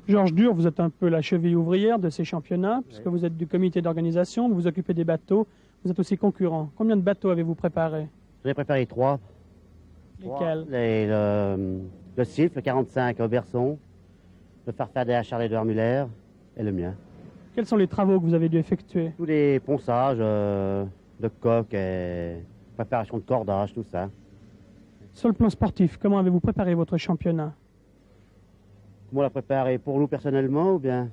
Georges Dur, vous êtes un peu la cheville ouvrière de ces championnats, puisque vous êtes du comité d'organisation, vous vous occupez des bateaux, vous êtes aussi concurrent. Combien de bateaux avez-vous préparé? J'en ai préparé 3. Lesquels? Le Sif, le 45 Auberson, le Farfadet à Charles-Édouard Muller et le mien. Quels sont les travaux que vous avez dû effectuer? Tous les ponçages de coques et préparation de cordage, tout ça. Sur le plan sportif, comment avez-vous préparé votre championnat? Comment on l'a préparé pour nous personnellement ou bien?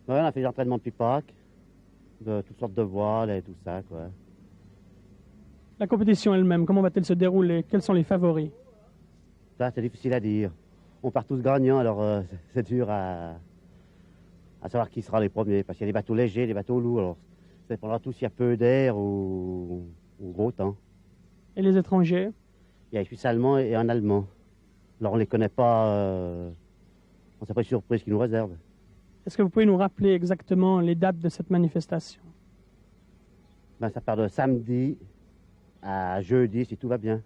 Ouais, on a fait des entraînements depuis Pâques, de toutes sortes de voiles et tout ça, quoi. La compétition elle-même, comment va-t-elle se dérouler? Quels sont les favoris? Ça, c'est difficile à dire. On part tous gagnants, alors c'est dur à savoir qui sera les premiers, parce qu'il y a des bateaux légers, des bateaux lourds, alors ça dépendra tout s'il y a peu d'air ou gros temps. Et les étrangers? Il y a un Suisse allemand et un allemand. Alors on ne les connaît pas, on ne sait pas les surprises qu'ils nous réservent. Est-ce que vous pouvez nous rappeler exactement les dates de cette manifestation? Ben, ça part de samedi à jeudi, si tout va bien.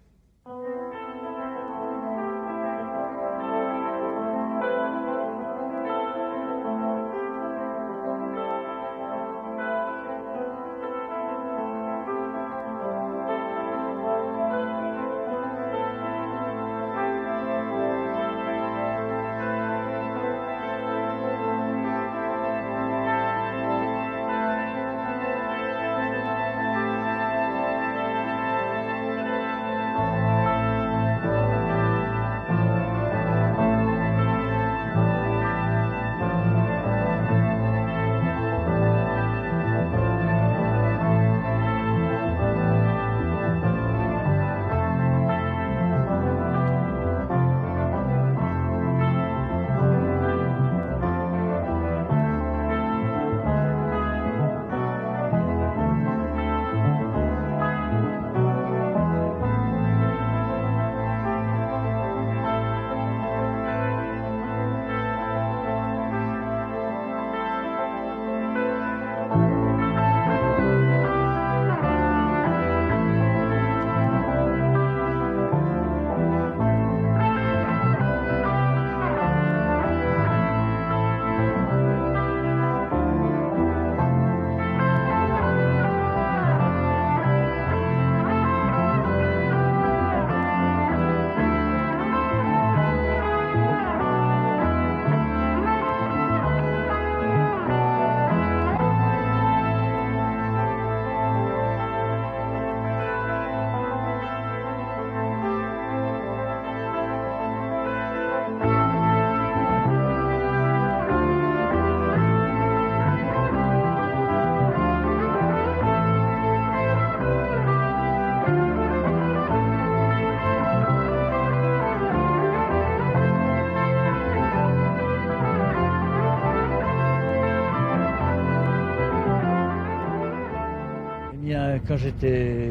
Quand j'étais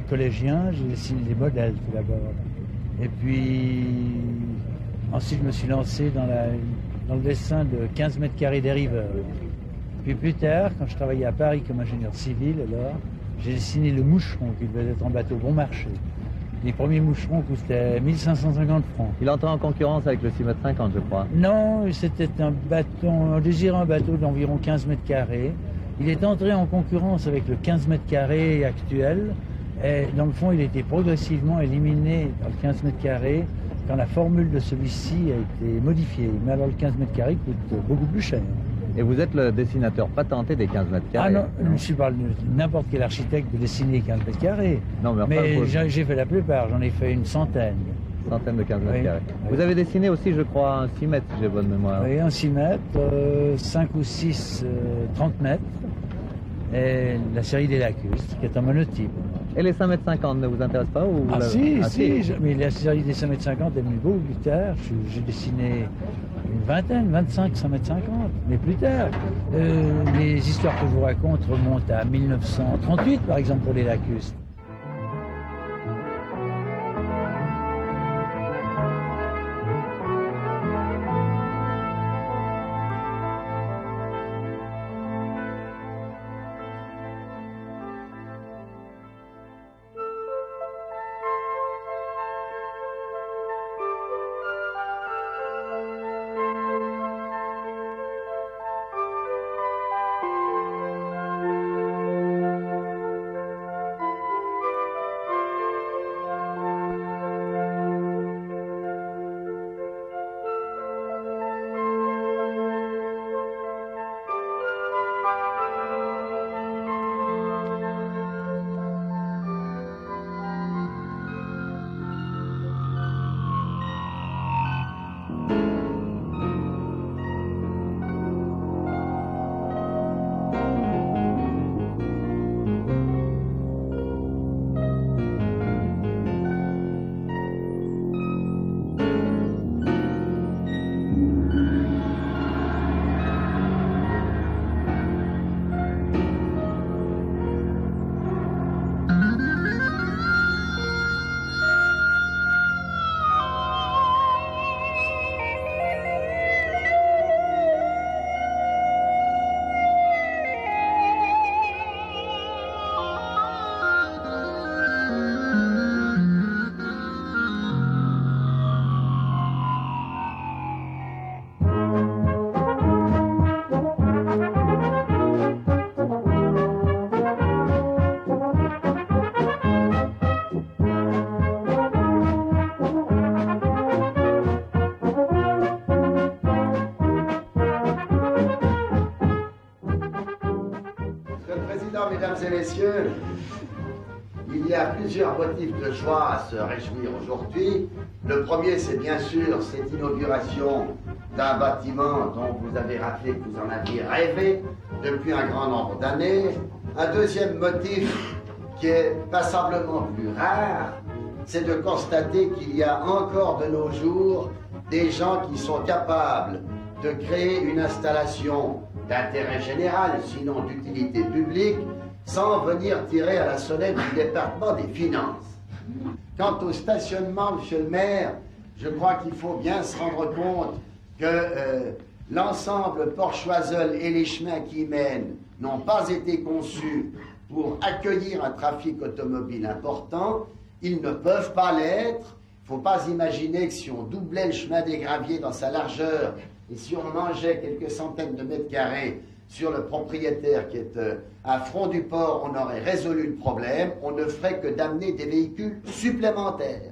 collégien, j'ai dessiné des modèles tout d'abord. Et puis ensuite je me suis lancé dans le dessin de 15 mètres carrés dériveurs. Puis plus tard, quand je travaillais à Paris comme ingénieur civil, alors j'ai dessiné le moucheron qui devait être en bateau bon marché. Les premiers moucherons coûtaient 1550 francs. Il entre en concurrence avec le 6,50 m, je crois. Non, c'était un bateau, on désirait un bateau d'environ 15 mètres carrés. Il est entré en concurrence avec le 15 mètres carrés actuel. Et dans le fond, il a été progressivement éliminé dans le 15 mètres carrés quand la formule de celui-ci a été modifiée. Mais alors le 15 mètres carrés coûte beaucoup plus cher. Et vous êtes le dessinateur patenté des 15 mètres carrés? Ah non, je ne suis pas n'importe quel architecte de dessiner 15 mètres carrés. Non, mais, enfin, j'ai fait la plupart, j'en ai fait une centaine. Centaine de 15 mètres oui, carrés. Oui. Vous avez dessiné aussi, je crois, un 6 mètres, si j'ai bonne mémoire. Oui, un 6 mètres, 5 ou 6, 30 mètres. Et la série des lacustres, qui est un monotype. Et les 5,50 m ne vous intéressent pas ou si, mais la série des 5,50 m est venue beaucoup plus tard. J'ai dessiné une vingtaine, 25, 5,50 m, mais plus tard. Les histoires que je vous raconte remontent à 1938, par exemple, pour les lacustres. Président, Mesdames et Messieurs, il y a plusieurs motifs de joie à se réjouir aujourd'hui. Le premier, c'est bien sûr cette inauguration d'un bâtiment dont vous avez rappelé que vous en aviez rêvé depuis un grand nombre d'années. Un deuxième motif, qui est passablement plus rare, c'est de constater qu'il y a encore de nos jours des gens qui sont capables de créer une installation d'intérêt général, sinon d'utilité publique, sans venir tirer à la sonnette du département des finances. Quant au stationnement, monsieur le maire, je crois qu'il faut bien se rendre compte que l'ensemble Port-Choiseul et les chemins qui y mènent n'ont pas été conçus pour accueillir un trafic automobile important. Ils ne peuvent pas l'être. Il ne faut pas imaginer que si on doublait le chemin des Graviers dans sa largeur et si on mangeait quelques centaines de mètres carrés sur le propriétaire qui est à front du port, on aurait résolu le problème. On ne ferait que d'amener des véhicules supplémentaires.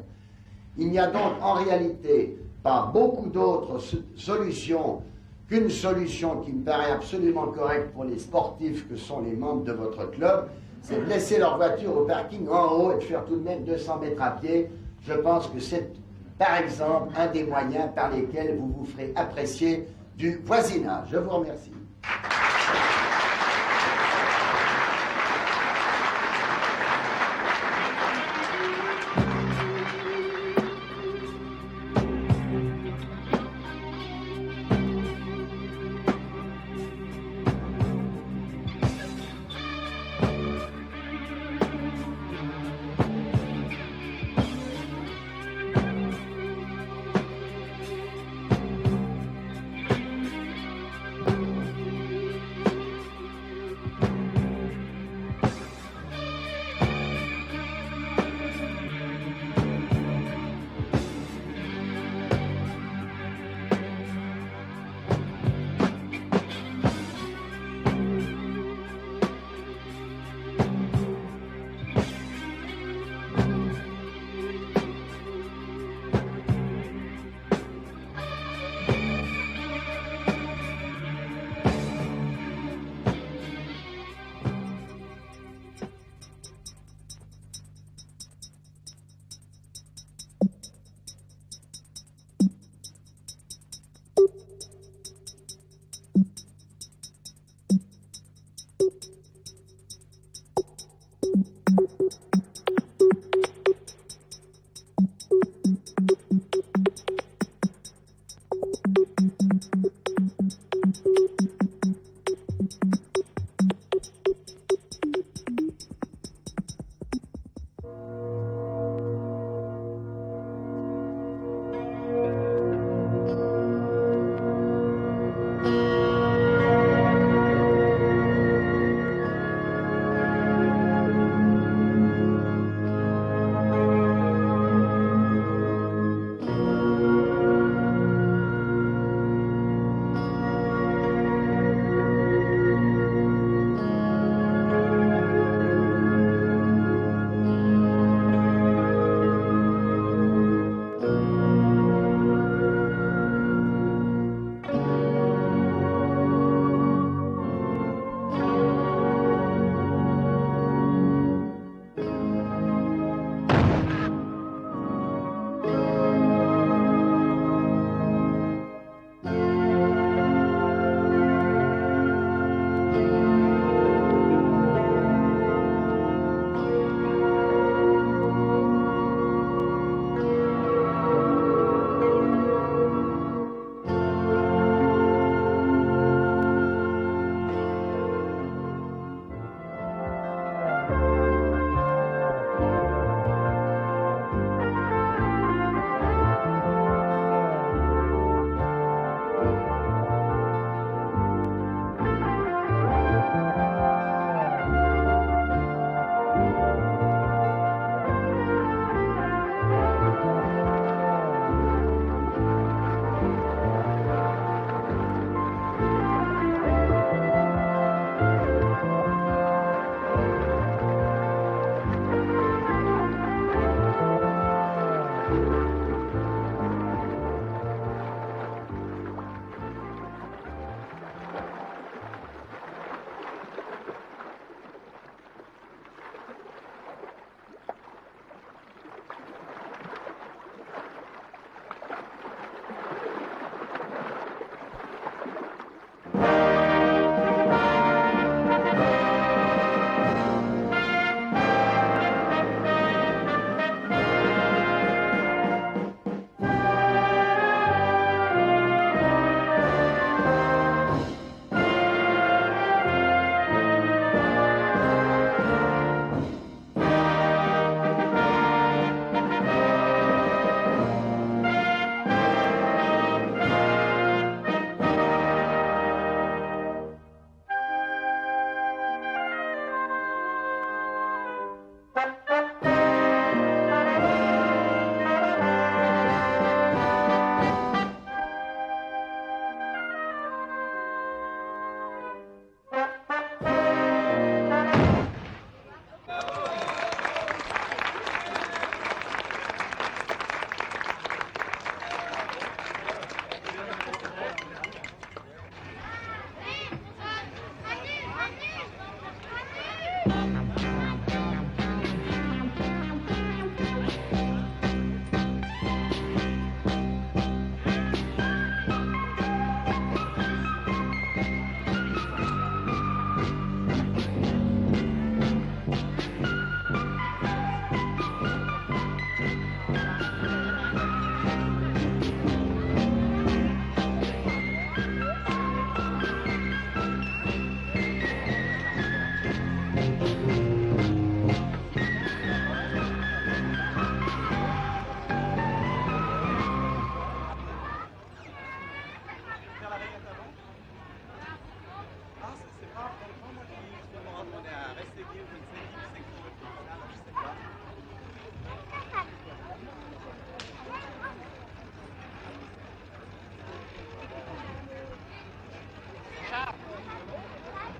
Il n'y a donc en réalité pas beaucoup d'autres solutions qu'une solution qui me paraît absolument correcte pour les sportifs que sont les membres de votre club, c'est de laisser leur voiture au parking en haut et de faire tout de même 200 mètres à pied. Je pense que c'est, par exemple, un des moyens par lesquels vous vous ferez apprécier du voisinage. Je vous remercie.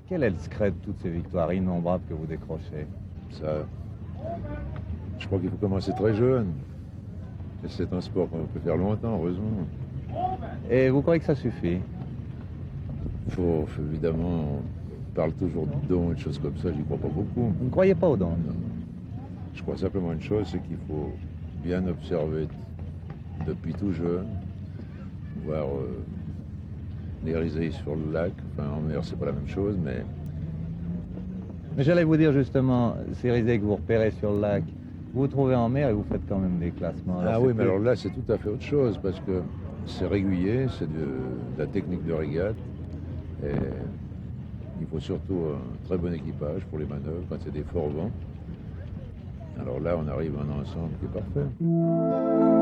Quel est le secret de toutes ces victoires innombrables que vous décrochez? Ça, je crois qu'il faut commencer très jeune. Et c'est un sport qu'on peut faire longtemps, heureusement. Et vous croyez que ça suffit? Évidemment, on parle toujours de dons et de choses comme ça, j'y crois pas beaucoup. Vous ne croyez pas aux dons? Je crois simplement une chose, c'est qu'il faut bien observer depuis tout jeune, voir les risées sur le lac. Enfin, en mer, c'est pas la même chose, mais Mais j'allais vous dire justement, ces risées que vous repérez sur le lac, vous vous trouvez en mer et vous faites quand même des classements. ah oui, mais alors là, c'est tout à fait autre chose, parce que c'est régulier, c'est de la technique de régate, et il faut surtout un très bon équipage pour les manœuvres, quand c'est des forts vents. Alors là, on arrive à un ensemble qui est parfait.